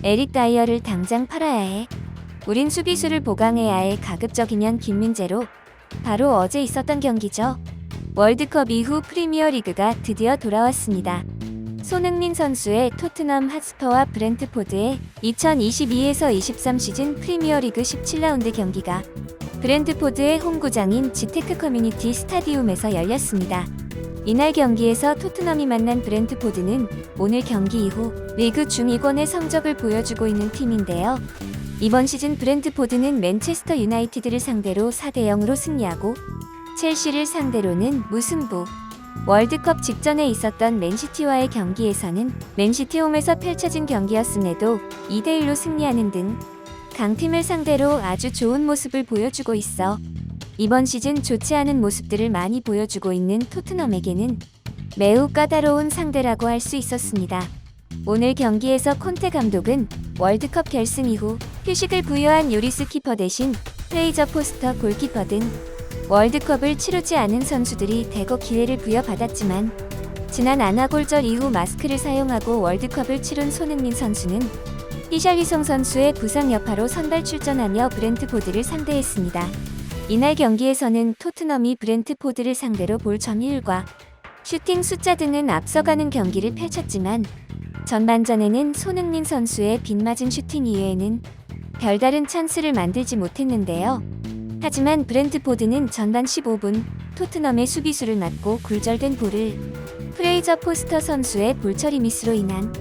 에릭 다이어를 당장 팔아야 해. 우린 수비수를 보강해야 해. 가급적이면 김민재로. 바로 어제 있었던 경기죠. 월드컵 이후 프리미어리그가 드디어 돌아왔습니다. 손흥민 선수의 토트넘 핫스퍼와 브렌트포드의 2022에서 23 시즌 프리미어리그 17라운드 경기가 브렌트포드의 홈구장인 지테크 커뮤니티 스타디움에서 열렸습니다. 이날 경기에서 토트넘이 만난 브렌트포드는 오늘 경기 이후 리그 중위권의 성적을 보여주고 있는 팀인데요. 이번 시즌 브렌트포드는 맨체스터 유나이티드를 상대로 4대0으로 승리하고 첼시를 상대로는 무승부. 월드컵 직전에 있었던 맨시티와의 경기에서는 맨시티 홈에서 펼쳐진 경기였음에도 2대1로 승리하는 등 강팀을 상대로 아주 좋은 모습을 보여주고 있어 이번 시즌 좋지 않은 모습들을 많이 보여주고 있는 토트넘에게는 매우 까다로운 상대라고 할 수 있었습니다. 오늘 경기에서 콘테 감독은 월드컵 결승 이후 휴식을 부여한 요리스 키퍼 대신 프레이저 포스터 골키퍼 등 월드컵을 치르지 않은 선수들이 대거 기회를 부여받았지만 지난 안아골절 이후 마스크를 사용하고 월드컵을 치른 손흥민 선수는 히샬리송 선수의 부상 여파로 선발 출전하며 브렌트포드를 상대했습니다. 이날 경기에서는 토트넘이 브렌트포드를 상대로 볼 점유율과 슈팅 숫자 등은 앞서가는 경기를 펼쳤지만 전반전에는 손흥민 선수의 빗맞은 슈팅 이외에는 별다른 찬스를 만들지 못했는데요. 하지만 브렌트포드는 전반 15분 토트넘의 수비수를 맞고 굴절된 볼을 프레이저 포스터 선수의 볼처리 미스로 인한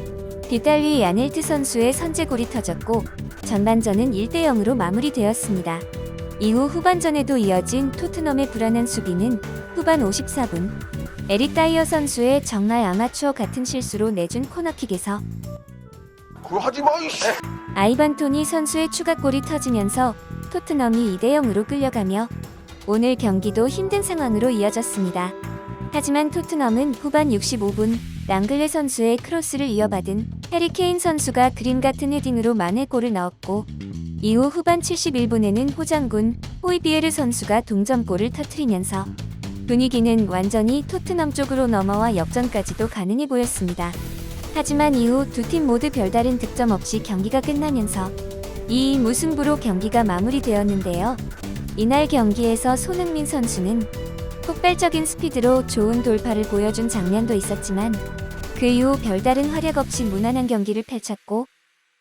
뒷달리 야넬트 선수의 선제골이 터졌고 전반전은 1대0으로 마무리되었습니다. 이후 후반전에도 이어진 토트넘의 불안한 수비는 후반 54분 에릭 다이어 선수의 정말 아마추어 같은 실수로 내준 코너킥에서 그거 하지 마 이씨. 아이반 토니 선수의 추가골이 터지면서 토트넘이 2대0으로 끌려가며 오늘 경기도 힘든 상황으로 이어졌습니다. 하지만 토트넘은 후반 65분 랑글레 선수의 크로스를 이어받은 해리 케인 선수가 그림 같은 헤딩으로 만회골을 넣었고 이후 후반 71분에는 호장군 호이비에르 선수가 동점골을 터뜨리면서 분위기는 완전히 토트넘 쪽으로 넘어와 역전까지도 가능해 보였습니다. 하지만 이후 두 팀 모두 별다른 득점 없이 경기가 끝나면서 2-2 무승부로 경기가 마무리되었는데요. 이날 경기에서 손흥민 선수는 폭발적인 스피드로 좋은 돌파를 보여준 장면도 있었지만 그 이후 별다른 활약 없이 무난한 경기를 펼쳤고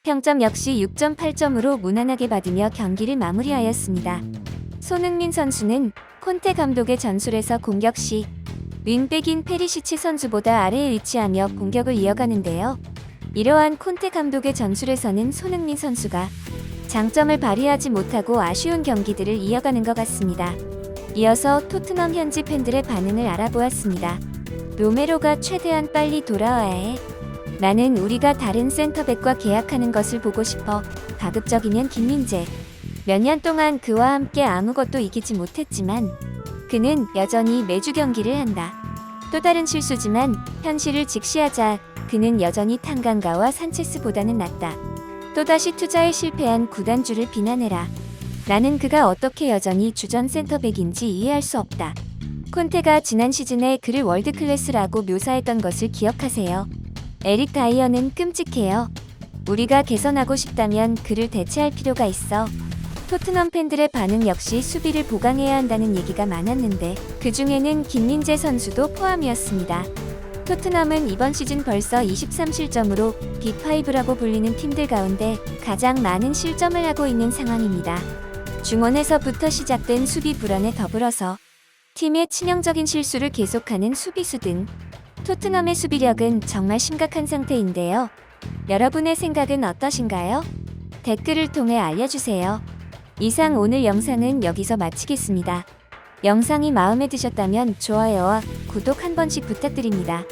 평점 역시 6.8점으로 무난하게 받으며 경기를 마무리하였습니다. 손흥민 선수는 콘테 감독의 전술에서 공격 시 윙백인 페리시치 선수보다 아래에 위치하며 공격을 이어가는데요. 이러한 콘테 감독의 전술에서는 손흥민 선수가 장점을 발휘하지 못하고 아쉬운 경기들을 이어가는 것 같습니다. 이어서 토트넘 현지 팬들의 반응을 알아보았습니다. 로메로가 최대한 빨리 돌아와야 해. 나는 우리가 다른 센터백과 계약하는 것을 보고 싶어. 가급적이면 김민재. 몇 년 동안 그와 함께 아무것도 이기지 못했지만 그는 여전히 매주 경기를 한다. 또 다른 실수지만 현실을 직시하자. 그는 여전히 탄강가와 산체스보다는 낫다. 또다시 투자에 실패한 구단주를 비난해라. 나는 그가 어떻게 여전히 주전 센터백인지 이해할 수 없다. 콘테가 지난 시즌에 그를 월드클래스라고 묘사했던 것을 기억하세요. 에릭 다이어는 끔찍해요. 우리가 개선하고 싶다면 그를 대체할 필요가 있어. 토트넘 팬들의 반응 역시 수비를 보강해야 한다는 얘기가 많았는데 그 중에는 김민재 선수도 포함이었습니다. 토트넘은 이번 시즌 벌써 23실점으로 빅5라고 불리는 팀들 가운데 가장 많은 실점을 하고 있는 상황입니다. 중원에서부터 시작된 수비 불안에 더불어서 팀의 치명적인 실수를 계속하는 수비수 등 토트넘의 수비력은 정말 심각한 상태인데요. 여러분의 생각은 어떠신가요? 댓글을 통해 알려주세요. 이상 오늘 영상은 여기서 마치겠습니다. 영상이 마음에 드셨다면 좋아요와 구독 한 번씩 부탁드립니다.